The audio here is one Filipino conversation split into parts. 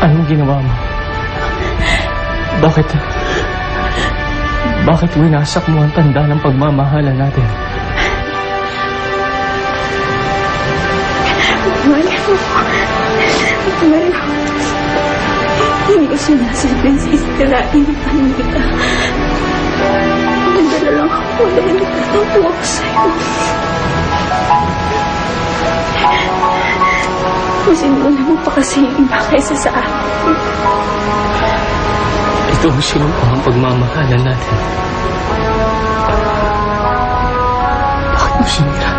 Anong ginawa mo? Bakit winasak mo ang tanda ng pagmamahalan natin? Mahal, hindi ko sinasabihin sa istirain ng paninita. Nandala lang ako dahil natutuwa ko sa'yo. Mas inuna mo pa kasi yung iba kaysa sa akin. Ito ang sinumpang ang pagmamahalan natin. Bakit mo sinira?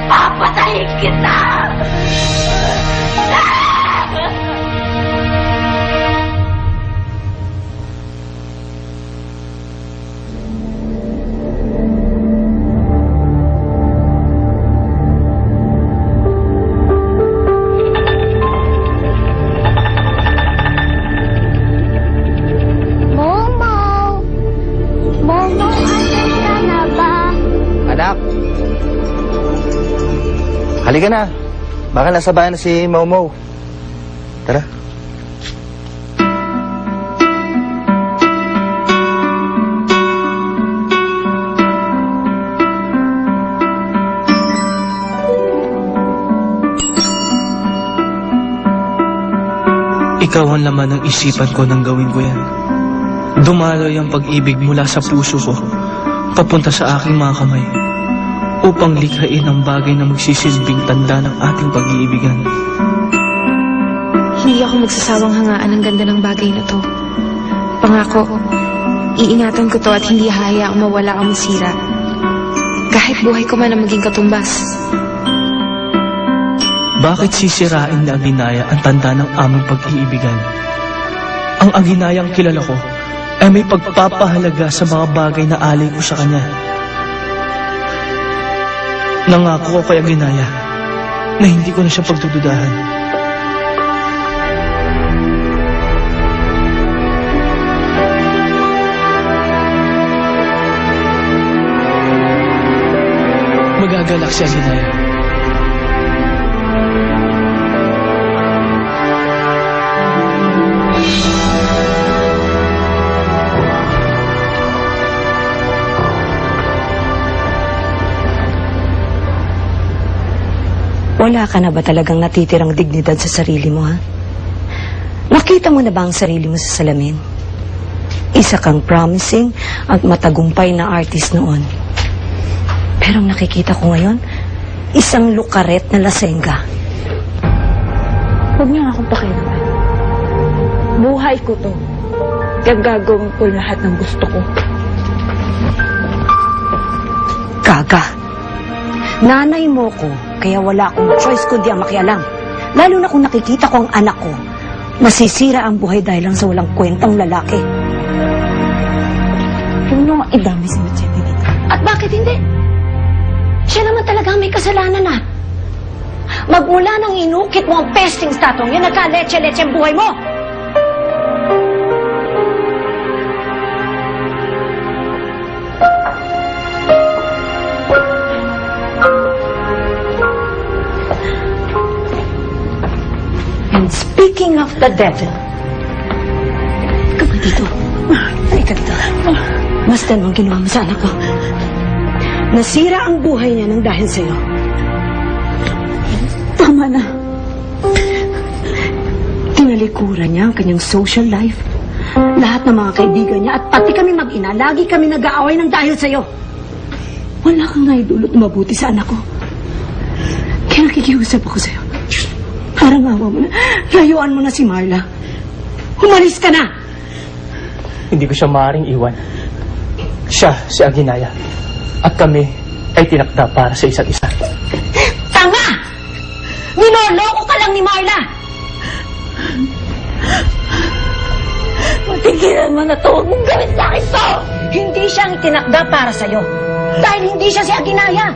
Papatayin kita! Momo! Momo, asan ka na ba? Anak! Halika na. Baka nasa bahay na si Momo. Tara. Ikaw ang laman ng isipan ko nang gawin ko yan. Dumaloy ang pag-ibig mula sa puso ko, papunta sa aking mga kamay, upang likhain ang bagay na magsisilbing tanda ng ating pag-iibigan. Hindi ako magsasawang hangaan ang ganda ng bagay na to. Pangako, iingatan ko to at hindi hahayaang mawala o masira. Kahit buhay ko man ang maging katumbas. Bakit sisirain ni Aginaya ang tanda ng aming pag-iibigan? Ang Aginayang kilala ko ay may pagpapahalaga sa mga bagay na alay ko sa kanya. Nangako ko kay Aginaya na hindi ko na siya pagdududahan. Magagalak si Aginaya. Wala ka na ba talagang natitirang dignidad sa sarili mo, ha? Nakita mo na ba ang sarili mo sa salamin? Isa kang promising at matagumpay na artist noon. Pero ang nakikita ko ngayon, isang lukaret na lasengga. Huwag niyo akong pakialaman. Buhay ko to. Kaya gagawin ko lahat ng gusto ko. Gaga. Nanay mo ko, kaya wala akong choice kundi ang makialam. Lalo na kung nakikita ko ang anak ko, nasisira ang buhay dahil lang sa walang kwentang lalaki. Huwag niyo nga idami si Machete dito. At bakit hindi? Siya naman talagang may kasalanan na. Magmula nang inukit mo ang pesting statong yun, nagka-leche-leche ang buhay mo. And speaking of the devil, ikaw ba dito? Halika dito. Masdan mo ang ginawa mo sa anak ko. Nasira ang buhay niya nang dahil sa'yo. Tama na. Tinalikuran niya ang kanyang social life. Lahat ng mga kaibigan niya at pati kami mag-ina, lagi kami nag-aaway ng dahil sa'yo. Wala kang naidulot na mabuti sa anak ko. Kaya nakikiusap ako sa'yo. Parang awa mo na. Layuan mo na si Marla. Umalis ka na! Hindi ko siya maaaring iwan. Siya, si Aginaya. At kami ay tinakda para sa isa't isa. Tama! Ninoloko ka lang ni Marla! Matigilan mo na to. Huwag mong gawin sa akin to. Hindi siya ang itinakda para sa'yo. Dahil hindi siya si Aginaya.